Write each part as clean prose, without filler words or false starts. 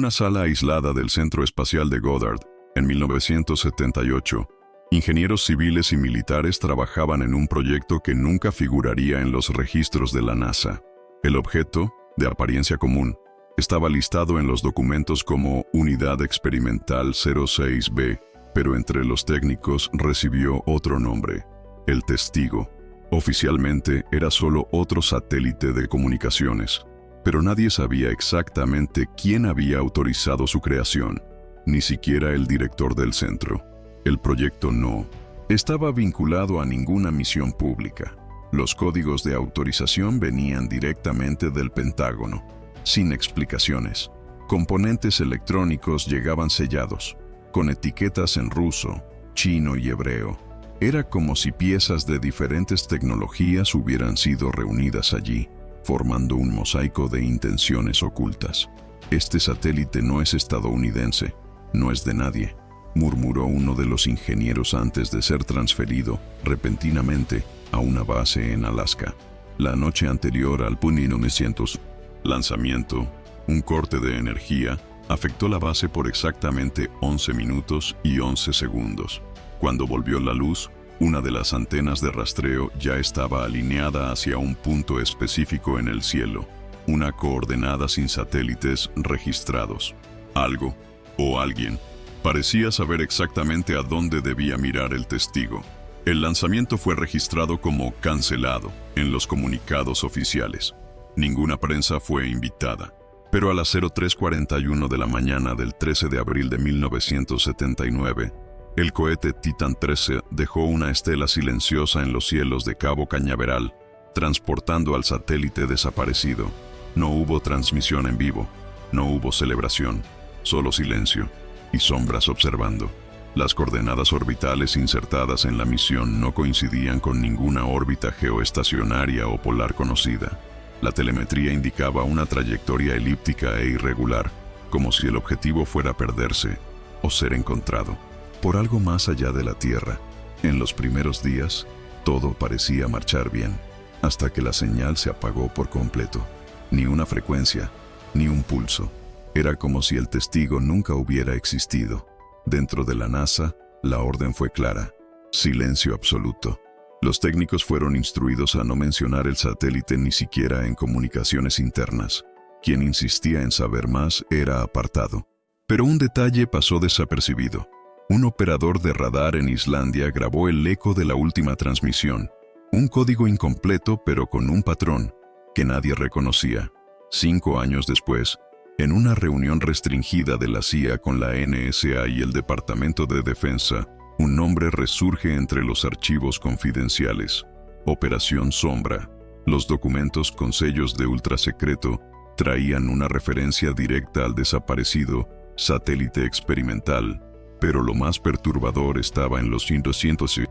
una sala aislada del Centro Espacial de Goddard, en 1978, ingenieros civiles y militares trabajaban en un proyecto que nunca figuraría en los registros de la NASA. El objeto, de apariencia común, estaba listado en los documentos como Unidad Experimental 06B, pero entre los técnicos recibió otro nombre, el Testigo. Oficialmente era solo otro satélite de comunicaciones, pero nadie sabía exactamente quién había autorizado su creación, ni siquiera el director del centro. El proyecto no estaba vinculado a ninguna misión pública. Los códigos de autorización venían directamente del Pentágono, sin explicaciones. Componentes electrónicos llegaban sellados, con etiquetas en ruso, chino y hebreo. Era como si piezas de diferentes tecnologías hubieran sido reunidas allí, formando un mosaico de intenciones ocultas. Este satélite no es estadounidense, no es de nadie, murmuró uno de los ingenieros antes de ser transferido, repentinamente, a una base en Alaska. La noche anterior al Punino 900 lanzamiento, un corte de energía afectó la base por exactamente 11 minutos y 11 segundos. Cuando volvió la luz, una de las antenas de rastreo ya estaba alineada hacia un punto específico en el cielo, una coordenada sin satélites registrados. Algo, o alguien, parecía saber exactamente a dónde debía mirar el testigo. El lanzamiento fue registrado como cancelado en los comunicados oficiales. Ninguna prensa fue invitada. Pero a las 03:41 de la mañana del 13 de abril de 1979, el cohete Titan 13 dejó una estela silenciosa en los cielos de Cabo Cañaveral, transportando al satélite desaparecido. No hubo transmisión en vivo, no hubo celebración, solo silencio y sombras observando. Las coordenadas orbitales insertadas en la misión no coincidían con ninguna órbita geoestacionaria o polar conocida. La telemetría indicaba una trayectoria elíptica e irregular, como si el objetivo fuera perderse o ser encontrado por algo más allá de la Tierra. En los primeros días, todo parecía marchar bien, hasta que la señal se apagó por completo. Ni una frecuencia, ni un pulso. Era como si el testigo nunca hubiera existido. Dentro de la NASA, la orden fue clara: silencio absoluto. Los técnicos fueron instruidos a no mencionar el satélite ni siquiera en comunicaciones internas. Quien insistía en saber más era apartado. Pero un detalle pasó desapercibido. Un operador de radar en Islandia grabó el eco de la última transmisión, un código incompleto pero con un patrón que nadie reconocía. 5 años después, en una reunión restringida de la CIA con la NSA y el Departamento de Defensa, un nombre resurge entre los archivos confidenciales: Operación Sombra. Los documentos con sellos de ultrasecreto traían una referencia directa al desaparecido satélite experimental, pero lo más perturbador estaba en los 200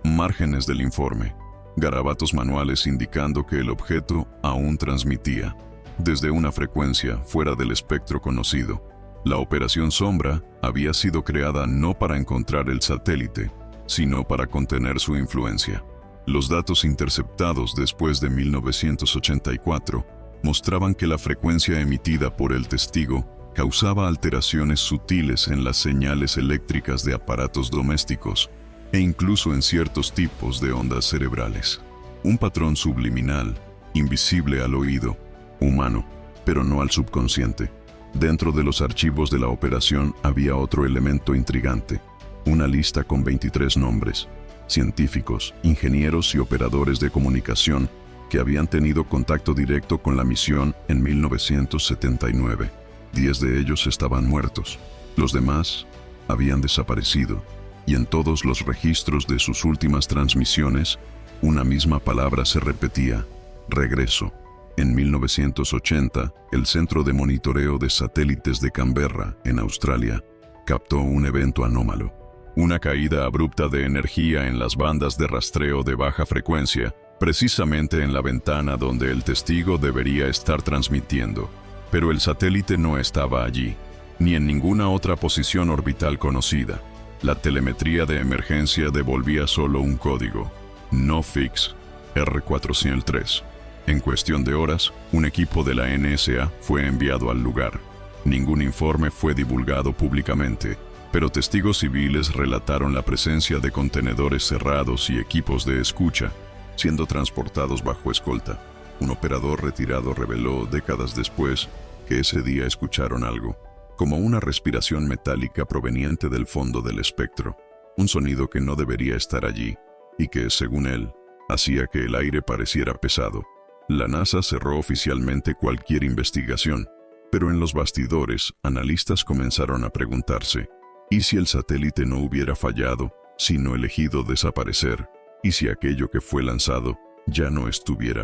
márgenes del informe, garabatos manuales indicando que el objeto aún transmitía, desde una frecuencia fuera del espectro conocido. La Operación Sombra había sido creada no para encontrar el satélite, sino para contener su influencia. Los datos interceptados después de 1984 mostraban que la frecuencia emitida por el testigo causaba alteraciones sutiles en las señales eléctricas de aparatos domésticos e incluso en ciertos tipos de ondas cerebrales. Un patrón subliminal, invisible al oído humano, pero no al subconsciente. Dentro de los archivos de la operación había otro elemento intrigante: una lista con 23 nombres, científicos, ingenieros y operadores de comunicación que habían tenido contacto directo con la misión en 1979. 10 de ellos estaban muertos. Los demás habían desaparecido, y en todos los registros de sus últimas transmisiones, una misma palabra se repetía: regreso. En 1980, el Centro de Monitoreo de Satélites de Canberra, en Australia, captó un evento anómalo: una caída abrupta de energía en las bandas de rastreo de baja frecuencia, precisamente en la ventana donde el testigo debería estar transmitiendo. Pero el satélite no estaba allí, ni en ninguna otra posición orbital conocida. La telemetría de emergencia devolvía solo un código: no fix R403. En cuestión de horas, un equipo de la NSA fue enviado al lugar. Ningún informe fue divulgado públicamente, pero testigos civiles relataron la presencia de contenedores cerrados y equipos de escucha, siendo transportados bajo escolta. Un operador retirado reveló décadas después que ese día escucharon algo, como una respiración metálica proveniente del fondo del espectro, un sonido que no debería estar allí y que, según él, hacía que el aire pareciera pesado. La NASA cerró oficialmente cualquier investigación, pero en los bastidores, analistas comenzaron a preguntarse, ¿y si el satélite no hubiera fallado, sino elegido desaparecer? ¿Y si aquello que fue lanzado ya no estuviera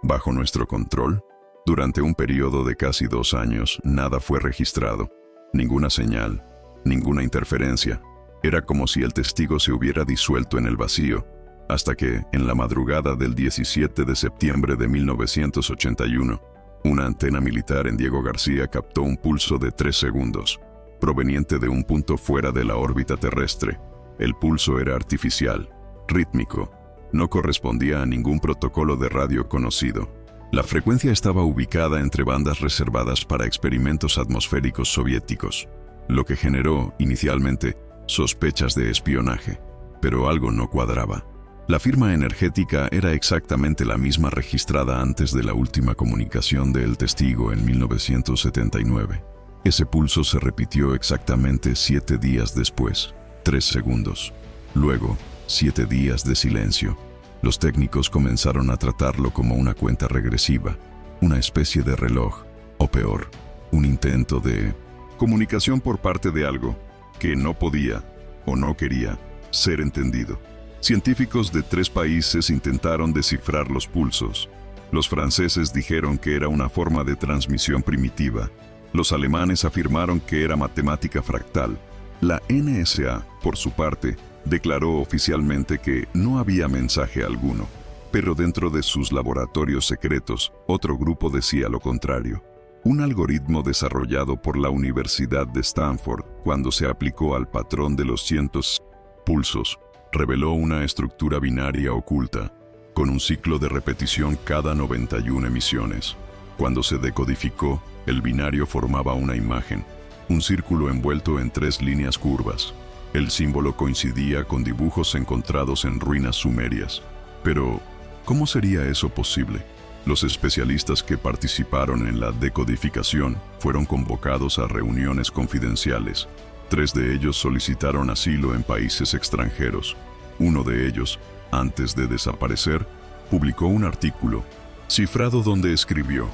bajo nuestro control? Durante un periodo de casi 2 años, nada fue registrado. Ninguna señal, ninguna interferencia. Era como si el testigo se hubiera disuelto en el vacío, hasta que, en la madrugada del 17 de septiembre de 1981, una antena militar en Diego García captó un pulso de 3 segundos, proveniente de un punto fuera de la órbita terrestre. El pulso era artificial, rítmico, no correspondía a ningún protocolo de radio conocido. La frecuencia estaba ubicada entre bandas reservadas para experimentos atmosféricos soviéticos, lo que generó, inicialmente, sospechas de espionaje, pero algo no cuadraba. La firma energética era exactamente la misma registrada antes de la última comunicación del testigo en 1979. Ese pulso se repitió exactamente 7 días después, 3 segundos. Luego, 7 días de silencio. Los técnicos comenzaron a tratarlo como una cuenta regresiva, una especie de reloj, o peor, un intento de comunicación por parte de algo que no podía o no quería ser entendido. Científicos de 3 países intentaron descifrar los pulsos. Los franceses dijeron que era una forma de transmisión primitiva. Los alemanes afirmaron que era matemática fractal. La NSA, por su parte, declaró oficialmente que no había mensaje alguno, pero dentro de sus laboratorios secretos, otro grupo decía lo contrario. Un algoritmo desarrollado por la Universidad de Stanford, cuando se aplicó al patrón de los cientos pulsos, reveló una estructura binaria oculta, con un ciclo de repetición cada 91 emisiones. Cuando se decodificó, el binario formaba una imagen, un círculo envuelto en 3 líneas curvas. El símbolo coincidía con dibujos encontrados en ruinas sumerias. Pero, ¿cómo sería eso posible? Los especialistas que participaron en la decodificación fueron convocados a reuniones confidenciales. 3 de ellos solicitaron asilo en países extranjeros. Uno de ellos, antes de desaparecer, publicó un artículo cifrado donde escribió: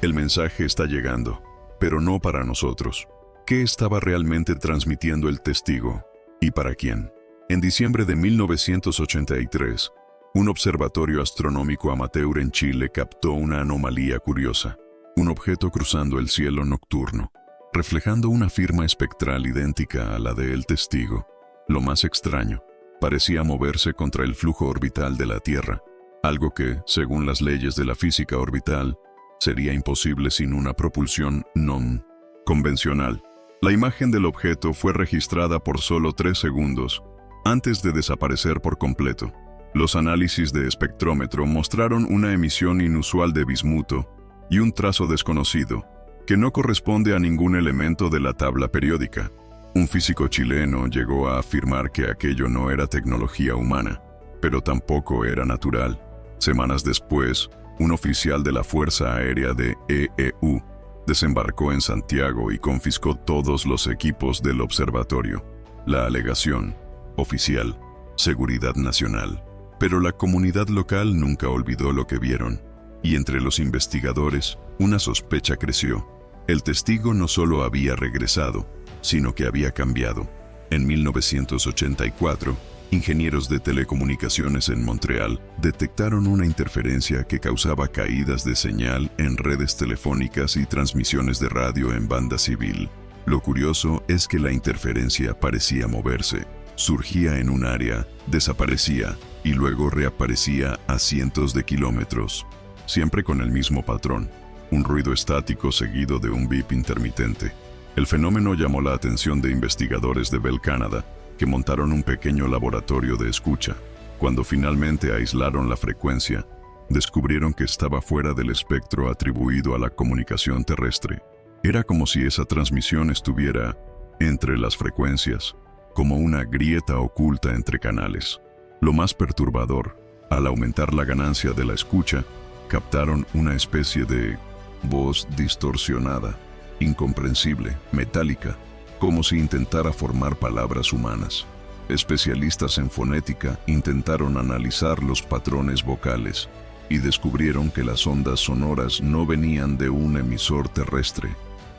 "El mensaje está llegando, pero no para nosotros". ¿Qué estaba realmente transmitiendo el testigo? ¿Y para quién? En diciembre de 1983, un observatorio astronómico amateur en Chile captó una anomalía curiosa, un objeto cruzando el cielo nocturno, reflejando una firma espectral idéntica a la del testigo. Lo más extraño, parecía moverse contra el flujo orbital de la Tierra, algo que, según las leyes de la física orbital, sería imposible sin una propulsión no convencional. La imagen del objeto fue registrada por solo 3 segundos, antes de desaparecer por completo. Los análisis de espectrómetro mostraron una emisión inusual de bismuto y un trazo desconocido, que no corresponde a ningún elemento de la tabla periódica. Un físico chileno llegó a afirmar que aquello no era tecnología humana, pero tampoco era natural. Semanas después, un oficial de la Fuerza Aérea de EEU desembarcó en Santiago y confiscó todos los equipos del observatorio. La alegación oficial: seguridad nacional. Pero la comunidad local nunca olvidó lo que vieron, y entre los investigadores, una sospecha creció. El testigo no solo había regresado, sino que había cambiado. En 1984, ingenieros de telecomunicaciones en Montreal detectaron una interferencia que causaba caídas de señal en redes telefónicas y transmisiones de radio en banda civil. Lo curioso es que la interferencia parecía moverse. Surgía en un área, desaparecía y luego reaparecía a cientos de kilómetros, siempre con el mismo patrón, un ruido estático seguido de un bip intermitente. El fenómeno llamó la atención de investigadores de Bell Canada, que montaron un pequeño laboratorio de escucha. Cuando finalmente aislaron la frecuencia, descubrieron que estaba fuera del espectro atribuido a la comunicación terrestre. Era como si esa transmisión estuviera entre las frecuencias, como una grieta oculta entre canales. Lo más perturbador, al aumentar la ganancia de la escucha, captaron una especie de voz distorsionada, incomprensible, metálica, como si intentara formar palabras humanas. Especialistas en fonética intentaron analizar los patrones vocales y descubrieron que las ondas sonoras no venían de un emisor terrestre,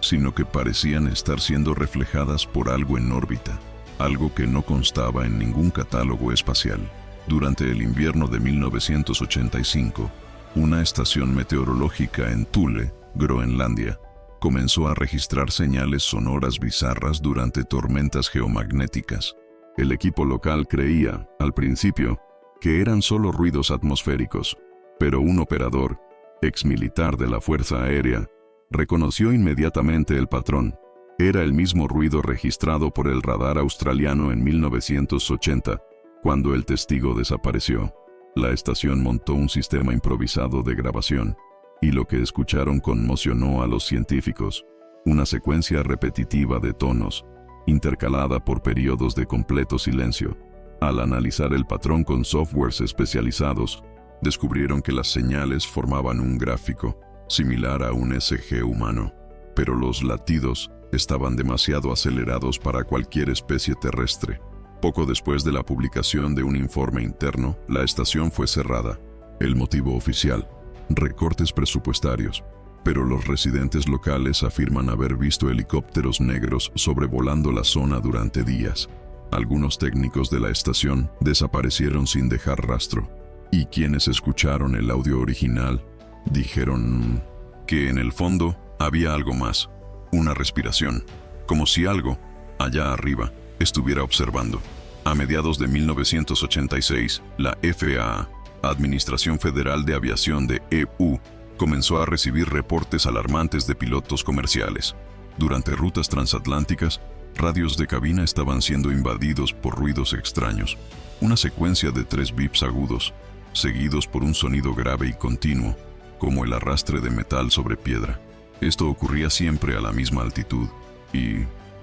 sino que parecían estar siendo reflejadas por algo en órbita, algo que no constaba en ningún catálogo espacial. Durante el invierno de 1985, una estación meteorológica en Thule, Groenlandia, comenzó a registrar señales sonoras bizarras durante tormentas geomagnéticas. El equipo local creía, al principio, que eran solo ruidos atmosféricos, pero un operador, exmilitar de la Fuerza Aérea, reconoció inmediatamente el patrón. Era el mismo ruido registrado por el radar australiano en 1980, cuando el testigo desapareció. La estación montó un sistema improvisado de grabación, y lo que escucharon conmocionó a los científicos. Una secuencia repetitiva de tonos, intercalada por periodos de completo silencio. Al analizar el patrón con softwares especializados, descubrieron que las señales formaban un gráfico, similar a un SG humano, pero los latidos estaban demasiado acelerados para cualquier especie terrestre. Poco después de la publicación de un informe interno, la estación fue cerrada. El motivo oficial: recortes presupuestarios. Pero los residentes locales afirman haber visto helicópteros negros sobrevolando la zona durante días. Algunos técnicos de la estación desaparecieron sin dejar rastro, y quienes escucharon el audio original dijeron que en el fondo había algo más, una respiración, como si algo, allá arriba, estuviera observando. A mediados de 1986, la FAA, Administración Federal de Aviación de EU, comenzó a recibir reportes alarmantes de pilotos comerciales. Durante rutas transatlánticas, radios de cabina estaban siendo invadidos por ruidos extraños. Una secuencia de 3 bips agudos, seguidos por un sonido grave y continuo, como el arrastre de metal sobre piedra. Esto ocurría siempre a la misma altitud y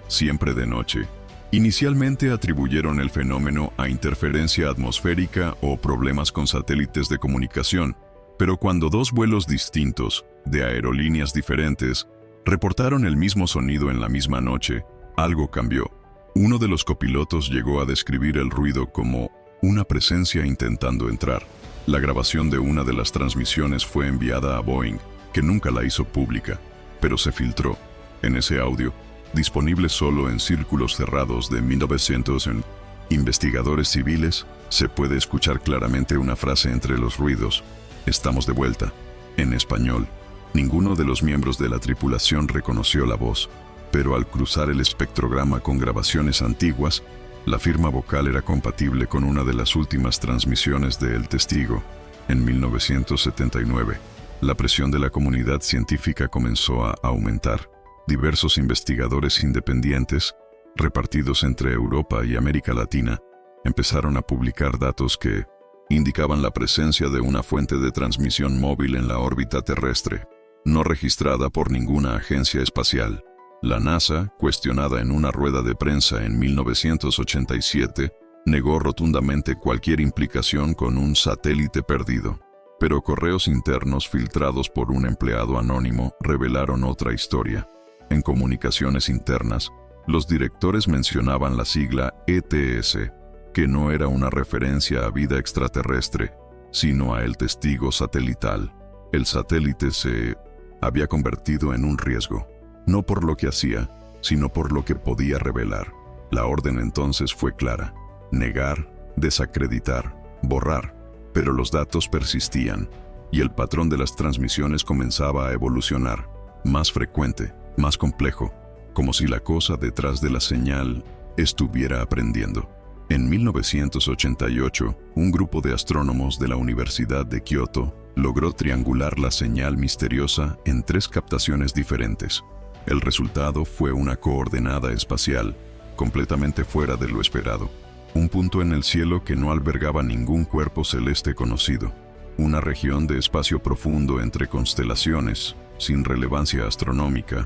siempre de noche. Inicialmente atribuyeron el fenómeno a interferencia atmosférica o problemas con satélites de comunicación, pero cuando 2 vuelos distintos, de aerolíneas diferentes, reportaron el mismo sonido en la misma noche, algo cambió. Uno de los copilotos llegó a describir el ruido como una presencia intentando entrar. La grabación de una de las transmisiones fue enviada a Boeing, que nunca la hizo pública, pero se filtró. En ese audio, disponible solo en círculos cerrados de 1900 en investigadores civiles, se puede escuchar claramente una frase entre los ruidos: "Estamos de vuelta". En español, ninguno de los miembros de la tripulación reconoció la voz, pero al cruzar el espectrograma con grabaciones antiguas, la firma vocal era compatible con una de las últimas transmisiones de El Testigo. En 1979, la presión de la comunidad científica comenzó a aumentar. Diversos investigadores independientes, repartidos entre Europa y América Latina, empezaron a publicar datos que indicaban la presencia de una fuente de transmisión móvil en la órbita terrestre, no registrada por ninguna agencia espacial. La NASA, cuestionada en una rueda de prensa en 1987, negó rotundamente cualquier implicación con un satélite perdido. Pero correos internos filtrados por un empleado anónimo revelaron otra historia. En comunicaciones internas, los directores mencionaban la sigla ETS, que no era una referencia a vida extraterrestre, sino a el testigo satelital. El satélite se había convertido en un riesgo, no por lo que hacía, sino por lo que podía revelar. La orden entonces fue clara: negar, desacreditar, borrar. Pero los datos persistían, y el patrón de las transmisiones comenzaba a evolucionar, más frecuente, más complejo, como si la cosa detrás de la señal estuviera aprendiendo. En 1988, un grupo de astrónomos de la Universidad de Kioto logró triangular la señal misteriosa en 3 captaciones diferentes. El resultado fue una coordenada espacial, completamente fuera de lo esperado. Un punto en el cielo que no albergaba ningún cuerpo celeste conocido. Una región de espacio profundo entre constelaciones, sin relevancia astronómica.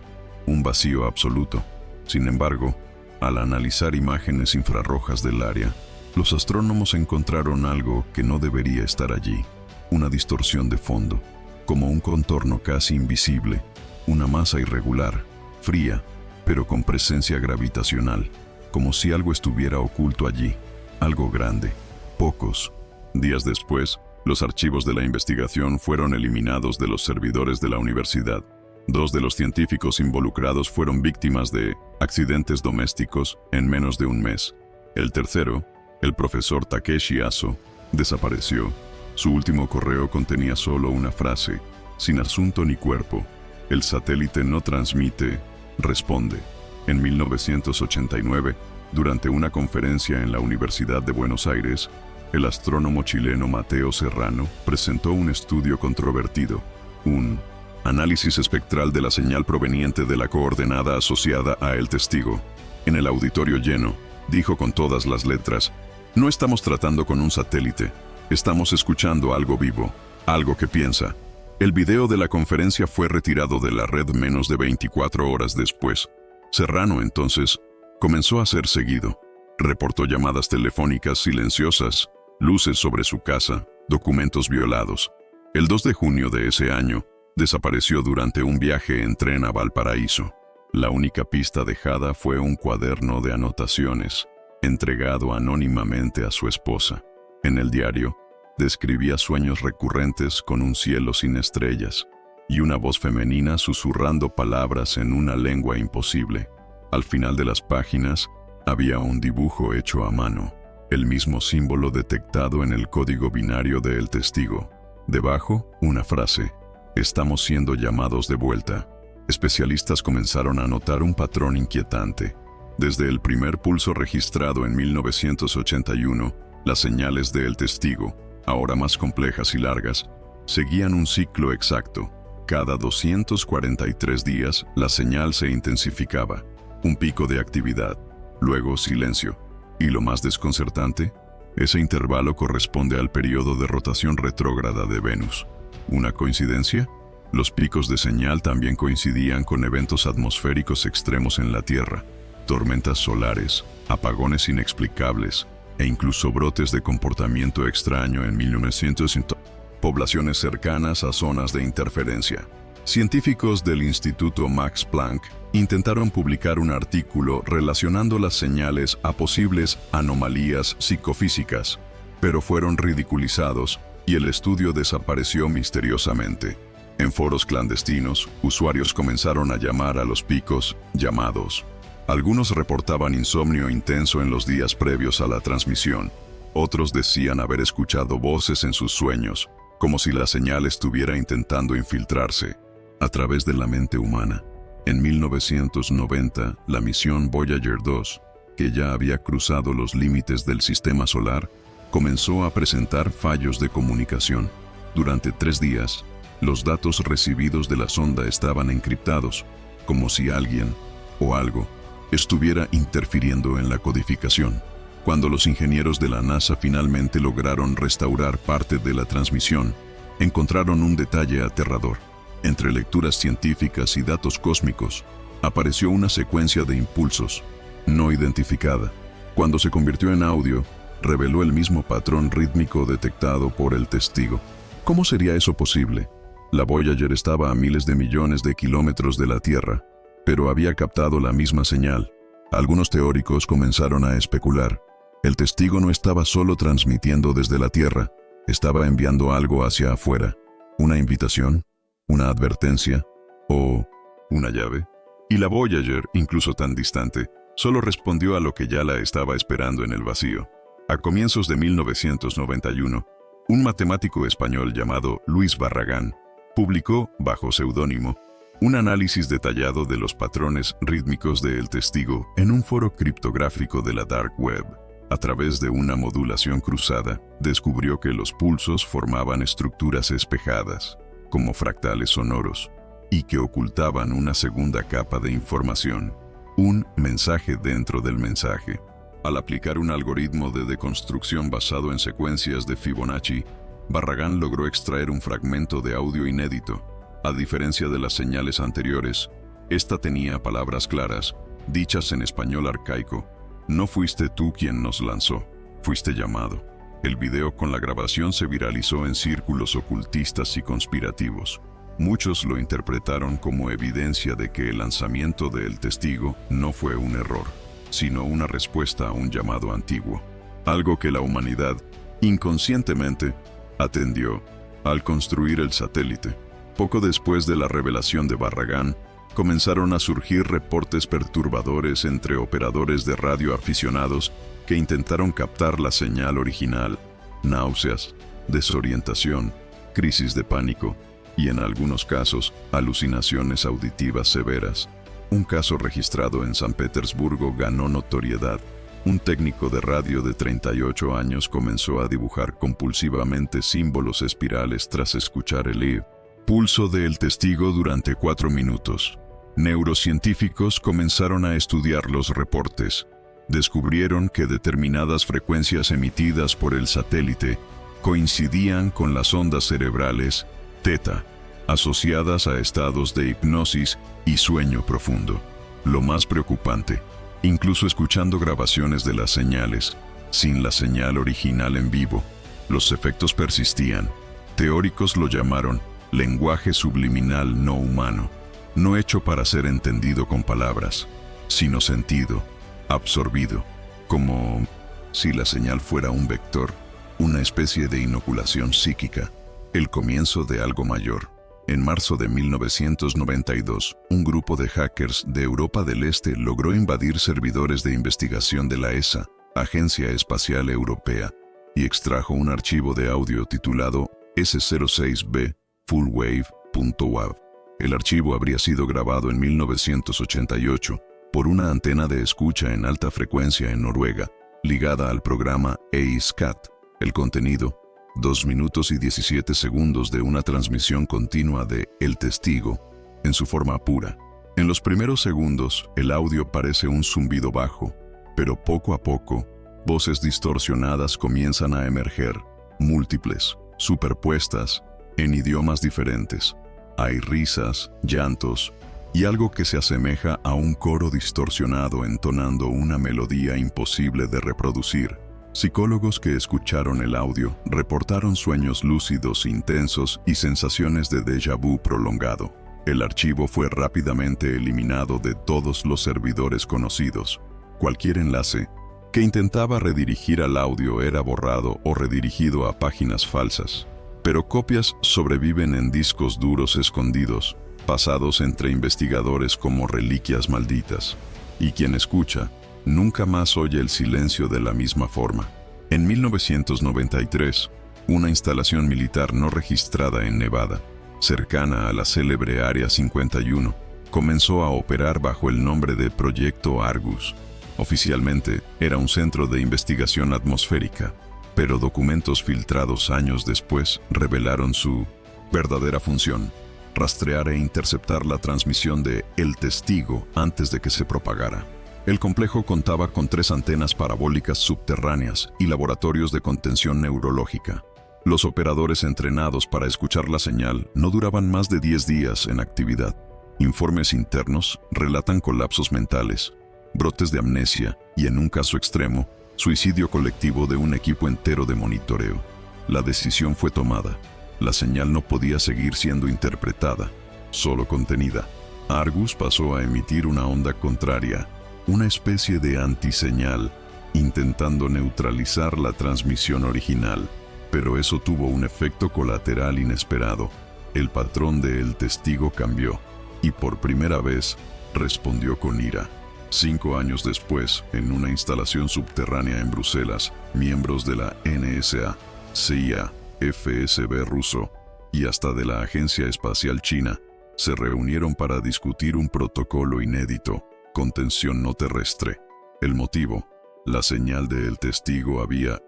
un vacío absoluto. Sin embargo, al analizar imágenes infrarrojas del área, los astrónomos encontraron algo que no debería estar allí, una distorsión de fondo, como un contorno casi invisible, una masa irregular, fría, pero con presencia gravitacional, como si algo estuviera oculto allí, algo grande. Pocos días después, los archivos de la investigación fueron eliminados de los servidores de la universidad. 2 de los científicos involucrados fueron víctimas de accidentes domésticos en menos de un mes. El tercero, el profesor Takeshi Aso, desapareció. Su último correo contenía solo una frase: sin asunto ni cuerpo. El satélite no transmite, responde. En 1989, durante una conferencia en la Universidad de Buenos Aires, el astrónomo chileno Mateo Serrano presentó un estudio controvertido, un análisis espectral de la señal proveniente de la coordenada asociada a el testigo. En el auditorio lleno, dijo con todas las letras: no estamos tratando con un satélite, estamos escuchando algo vivo, algo que piensa. El video de la conferencia fue retirado de la red menos de 24 horas después. Serrano entonces comenzó a ser seguido. Reportó llamadas telefónicas silenciosas, luces sobre su casa, documentos violados. El 2 de junio de ese año, desapareció durante un viaje en tren a Valparaíso. La única pista dejada fue un cuaderno de anotaciones, entregado anónimamente a su esposa. En el diario, describía sueños recurrentes con un cielo sin estrellas y una voz femenina susurrando palabras en una lengua imposible. Al final de las páginas, había un dibujo hecho a mano, el mismo símbolo detectado en el código binario de El Testigo. Debajo, una frase: estamos siendo llamados de vuelta. Especialistas comenzaron a notar un patrón inquietante. Desde el primer pulso registrado en 1981, las señales de El Testigo, ahora más complejas y largas, seguían un ciclo exacto. Cada 243 días, la señal se intensificaba. Un pico de actividad, luego silencio. Y lo más desconcertante, ese intervalo corresponde al periodo de rotación retrógrada de Venus. ¿Una coincidencia? Los picos de señal también coincidían con eventos atmosféricos extremos en la Tierra, tormentas solares, apagones inexplicables e incluso brotes de comportamiento extraño en 1900. Poblaciones cercanas a zonas de interferencia. Científicos del Instituto Max Planck intentaron publicar un artículo relacionando las señales a posibles anomalías psicofísicas, pero fueron ridiculizados y el estudio desapareció misteriosamente. En foros clandestinos, usuarios comenzaron a llamar a los picos llamados. Algunos reportaban insomnio intenso en los días previos a la transmisión. Otros decían haber escuchado voces en sus sueños, como si la señal estuviera intentando infiltrarse a través de la mente humana. En 1990, la misión Voyager 2, que ya había cruzado los límites del sistema solar, comenzó a presentar fallos de comunicación. Durante 3 días, los datos recibidos de la sonda estaban encriptados, como si alguien o algo estuviera interfiriendo en la codificación. Cuando los ingenieros de la NASA finalmente lograron restaurar parte de la transmisión, encontraron un detalle aterrador. Entre lecturas científicas y datos cósmicos, apareció una secuencia de impulsos, no identificada. Cuando se convirtió en audio, reveló el mismo patrón rítmico detectado por el testigo. ¿Cómo sería eso posible? La Voyager estaba a miles de millones de kilómetros de la Tierra, pero había captado la misma señal. Algunos teóricos comenzaron a especular. El testigo no estaba solo transmitiendo desde la Tierra, estaba enviando algo hacia afuera. ¿Una invitación? ¿Una advertencia? ¿O una llave? Y la Voyager, incluso tan distante, solo respondió a lo que ya la estaba esperando en el vacío. A comienzos de 1991, un matemático español llamado Luis Barragán publicó, bajo seudónimo, un análisis detallado de los patrones rítmicos de El Testigo en un foro criptográfico de la Dark Web. A través de una modulación cruzada, descubrió que los pulsos formaban estructuras espejadas, como fractales sonoros, y que ocultaban una segunda capa de información, un mensaje dentro del mensaje. Al aplicar un algoritmo de deconstrucción basado en secuencias de Fibonacci, Barragán logró extraer un fragmento de audio inédito. A diferencia de las señales anteriores, Esta tenía palabras claras, dichas en español arcaico. No fuiste tú quien nos lanzó, fuiste llamado. El video con la grabación se viralizó en círculos ocultistas y conspirativos. Muchos lo interpretaron como evidencia de que el lanzamiento de El Testigo no fue un error, sino una respuesta a un llamado antiguo. Algo que la humanidad, inconscientemente, atendió al construir el satélite. Poco después de la revelación de Barragán, comenzaron a surgir reportes perturbadores entre operadores de radio aficionados que intentaron captar la señal original: náuseas, desorientación, crisis de pánico y, en algunos casos, alucinaciones auditivas severas. Un caso registrado en San Petersburgo ganó notoriedad. Un técnico de radio de 38 años comenzó a dibujar compulsivamente símbolos espirales tras escuchar el pulso de El Testigo durante 4 minutos. Neurocientíficos comenzaron a estudiar los reportes. Descubrieron que determinadas frecuencias emitidas por el satélite coincidían con las ondas cerebrales teta, asociadas a estados de hipnosis y sueño profundo. Lo más preocupante, incluso escuchando grabaciones de las señales, sin la señal original en vivo, los efectos persistían. Teóricos lo llamaron lenguaje subliminal no humano, no hecho para ser entendido con palabras, sino sentido, absorbido, como si la señal fuera un vector, una especie de inoculación psíquica, el comienzo de algo mayor. En marzo de 1992, un grupo de hackers de Europa del Este logró invadir servidores de investigación de la ESA, Agencia Espacial Europea, y extrajo un archivo de audio titulado S06B fullwave.wav. El archivo habría sido grabado en 1988 por una antena de escucha en alta frecuencia en Noruega, ligada al programa EISCAT. El contenido: 2 minutos y 17 segundos de una transmisión continua de El Testigo, en su forma pura. En los primeros segundos, el audio parece un zumbido bajo, pero poco a poco, voces distorsionadas comienzan a emerger, múltiples, superpuestas, en idiomas diferentes. Hay risas, llantos y algo que se asemeja a un coro distorsionado entonando una melodía imposible de reproducir. Psicólogos que escucharon el audio reportaron sueños lúcidos intensos y sensaciones de déjà vu prolongado. El archivo fue rápidamente eliminado de todos los servidores conocidos. Cualquier enlace que intentaba redirigir al audio era borrado o redirigido a páginas falsas. Pero copias sobreviven en discos duros escondidos, pasados entre investigadores como reliquias malditas. Y quien escucha nunca más oye el silencio de la misma forma. En 1993, una instalación militar no registrada en Nevada, cercana a la célebre Área 51, comenzó a operar bajo el nombre de Proyecto Argus. Oficialmente, era un centro de investigación atmosférica, pero documentos filtrados años después revelaron su verdadera función: rastrear e interceptar la transmisión de El Testigo antes de que se propagara. El complejo contaba con 3 antenas parabólicas subterráneas y laboratorios de contención neurológica. Los operadores entrenados para escuchar la señal no duraban más de 10 días en actividad. Informes internos relatan colapsos mentales, brotes de amnesia y, en un caso extremo, suicidio colectivo de un equipo entero de monitoreo. La decisión fue tomada. La señal no podía seguir siendo interpretada, solo contenida. Argus pasó a emitir una onda contraria, una especie de antiseñal, intentando neutralizar la transmisión original. Pero eso tuvo un efecto colateral inesperado. El patrón de El Testigo cambió, y por primera vez respondió con ira. 5 años después, en una instalación subterránea en Bruselas, miembros de la NSA, CIA, FSB ruso y hasta de la Agencia Espacial China se reunieron para discutir un protocolo inédito: contención no terrestre. El motivo: la señal de El Testigo había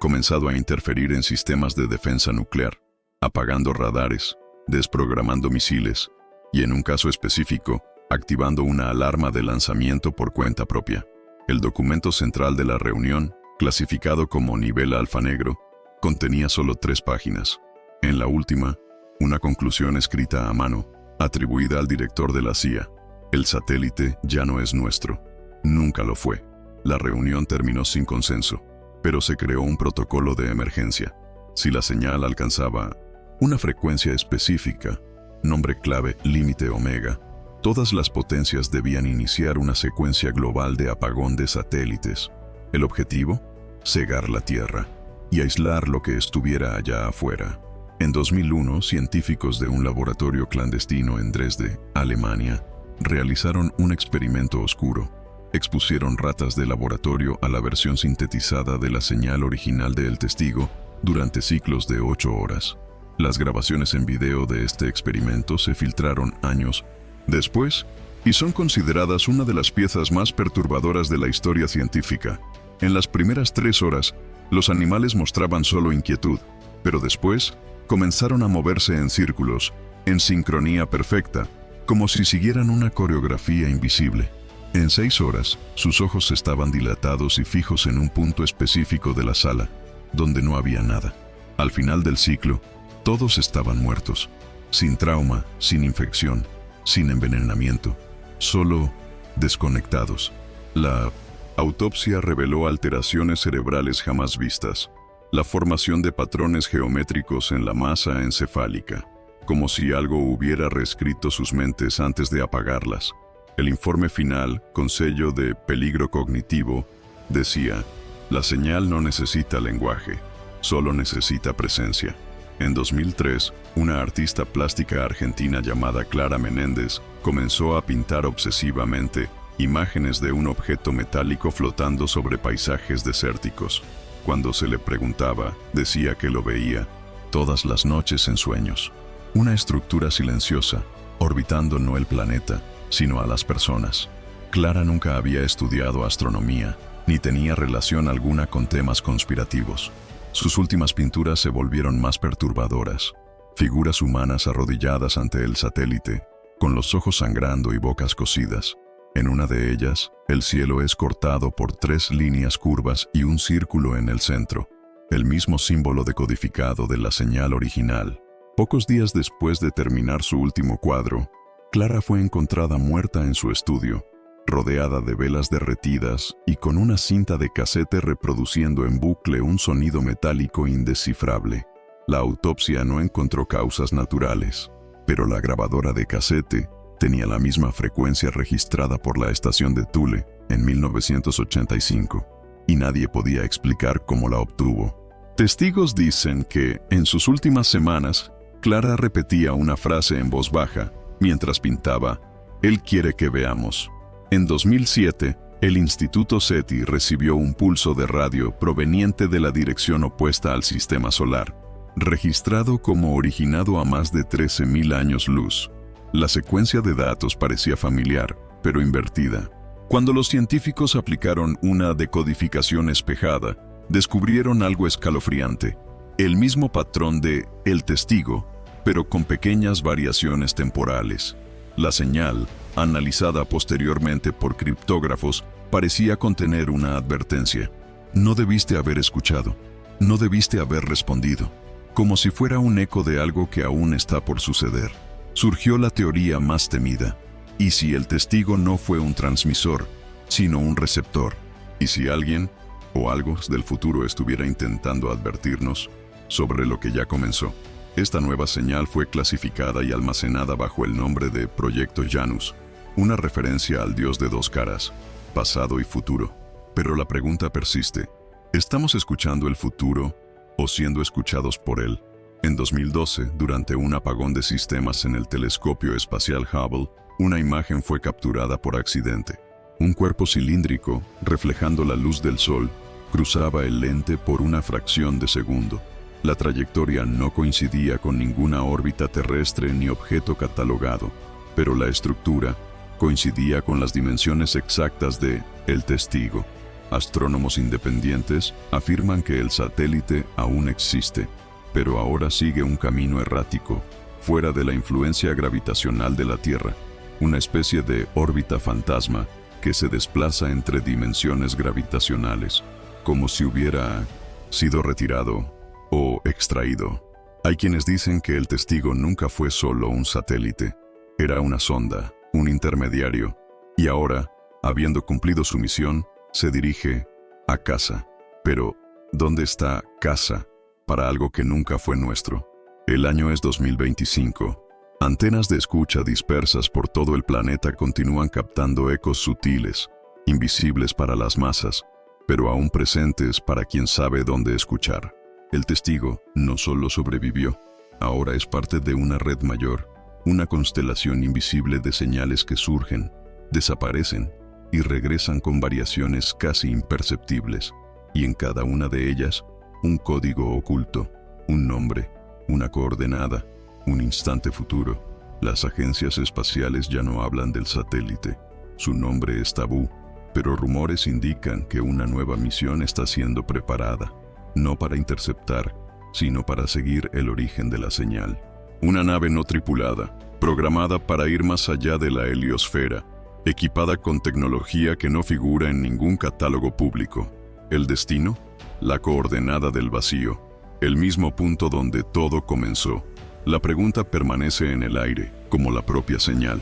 comenzado a interferir en sistemas de defensa nuclear, apagando radares, desprogramando misiles y, en un caso específico, activando una alarma de lanzamiento por cuenta propia. El documento central de la reunión, clasificado como nivel alfa negro, contenía solo 3 páginas. En la última, una conclusión escrita a mano, atribuida al director de la CIA, El satélite ya no es nuestro. Nunca lo fue. La reunión terminó sin consenso, pero se creó un protocolo de emergencia. Si la señal alcanzaba una frecuencia específica, nombre clave límite omega, todas las potencias debían iniciar una secuencia global de apagón de satélites. El objetivo: cegar la Tierra y aislar lo que estuviera allá afuera. En 2001, científicos de un laboratorio clandestino en Dresde, Alemania, realizaron un experimento oscuro. Expusieron ratas de laboratorio a la versión sintetizada de la señal original de El Testigo durante ciclos de 8 horas. Las grabaciones en video de este experimento se filtraron años después y son consideradas una de las piezas más perturbadoras de la historia científica. En las primeras 3 horas, los animales mostraban solo inquietud, pero después comenzaron a moverse en círculos, en sincronía perfecta, como si siguieran una coreografía invisible. En 6 horas, sus ojos estaban dilatados y fijos en un punto específico de la sala, donde no había nada. Al final del ciclo, todos estaban muertos, sin trauma, sin infección, sin envenenamiento, solo desconectados. La autopsia reveló alteraciones cerebrales jamás vistas, la formación de patrones geométricos en la masa encefálica, como si algo hubiera reescrito sus mentes antes de apagarlas. El informe final, con sello de peligro cognitivo, decía: la señal no necesita lenguaje, solo necesita presencia. En 2003, una artista plástica argentina llamada Clara Menéndez comenzó a pintar obsesivamente imágenes de un objeto metálico flotando sobre paisajes desérticos. Cuando se le preguntaba, decía que lo veía todas las noches en sueños. Una estructura silenciosa, orbitando no el planeta, sino a las personas. Clara nunca había estudiado astronomía, ni tenía relación alguna con temas conspirativos. Sus últimas pinturas se volvieron más perturbadoras. Figuras humanas arrodilladas ante el satélite, con los ojos sangrando y bocas cosidas. En una de ellas, el cielo es cortado por 3 líneas curvas y un círculo en el centro, el mismo símbolo decodificado de la señal original. Pocos días después de terminar su último cuadro, Clara fue encontrada muerta en su estudio, rodeada de velas derretidas y con una cinta de casete reproduciendo en bucle un sonido metálico indescifrable. La autopsia no encontró causas naturales, pero la grabadora de casete tenía la misma frecuencia registrada por la estación de Thule en 1985, y nadie podía explicar cómo la obtuvo. Testigos dicen que, en sus últimas semanas, Clara repetía una frase en voz baja mientras pintaba: «Él quiere que veamos». En 2007, el Instituto SETI recibió un pulso de radio proveniente de la dirección opuesta al sistema solar, registrado como originado a más de 13.000 años luz. La secuencia de datos parecía familiar, pero invertida. Cuando los científicos aplicaron una decodificación espejada, descubrieron algo escalofriante: el mismo patrón de El Testigo, pero con pequeñas variaciones temporales. La señal, analizada posteriormente por criptógrafos, parecía contener una advertencia. No debiste haber escuchado, no debiste haber respondido, como si fuera un eco de algo que aún está por suceder. Surgió la teoría más temida: ¿y si el testigo no fue un transmisor, sino un receptor? ¿Y si alguien o algo del futuro estuviera intentando advertirnos sobre lo que ya comenzó? Esta nueva señal fue clasificada y almacenada bajo el nombre de Proyecto Janus, una referencia al Dios de 2 caras, pasado y futuro. Pero la pregunta persiste: ¿estamos escuchando el futuro o siendo escuchados por él? En 2012, durante un apagón de sistemas en el telescopio espacial Hubble, una imagen fue capturada por accidente. Un cuerpo cilíndrico, reflejando la luz del sol, cruzaba el lente por una fracción de segundo. La trayectoria no coincidía con ninguna órbita terrestre ni objeto catalogado, pero la estructura coincidía con las dimensiones exactas de El Testigo. Astrónomos independientes afirman que el satélite aún existe, pero ahora sigue un camino errático, fuera de la influencia gravitacional de la Tierra, una especie de órbita fantasma que se desplaza entre dimensiones gravitacionales, como si hubiera sido retirado o extraído. Hay quienes dicen que El Testigo nunca fue solo un satélite, era una sonda, un intermediario, y ahora, habiendo cumplido su misión, se dirige a casa. Pero, ¿dónde está casa para algo que nunca fue nuestro? El año es 2025. Antenas de escucha dispersas por todo el planeta continúan captando ecos sutiles, invisibles para las masas, pero aún presentes para quien sabe dónde escuchar. El testigo no solo sobrevivió, ahora es parte de una red mayor, una constelación invisible de señales que surgen, desaparecen y regresan con variaciones casi imperceptibles, y en cada una de ellas, un código oculto, un nombre, una coordenada, un instante futuro. Las agencias espaciales ya no hablan del satélite. Su nombre es tabú, pero rumores indican que una nueva misión está siendo preparada, no para interceptar, sino para seguir el origen de la señal. Una nave no tripulada, programada para ir más allá de la heliosfera, equipada con tecnología que no figura en ningún catálogo público. ¿El destino? La coordenada del vacío, el mismo punto donde todo comenzó. La pregunta permanece en el aire, como la propia señal.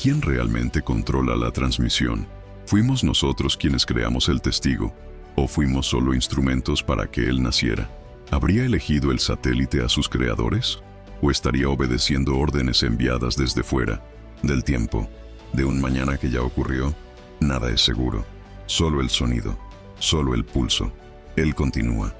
¿Quién realmente controla la transmisión? ¿Fuimos nosotros quienes creamos el testigo? ¿O fuimos solo instrumentos para que él naciera? ¿Habría elegido el satélite a sus creadores? ¿O estaría obedeciendo órdenes enviadas desde fuera, del tiempo, de un mañana que ya ocurrió? Nada es seguro. Solo el sonido, solo el pulso. Él continúa.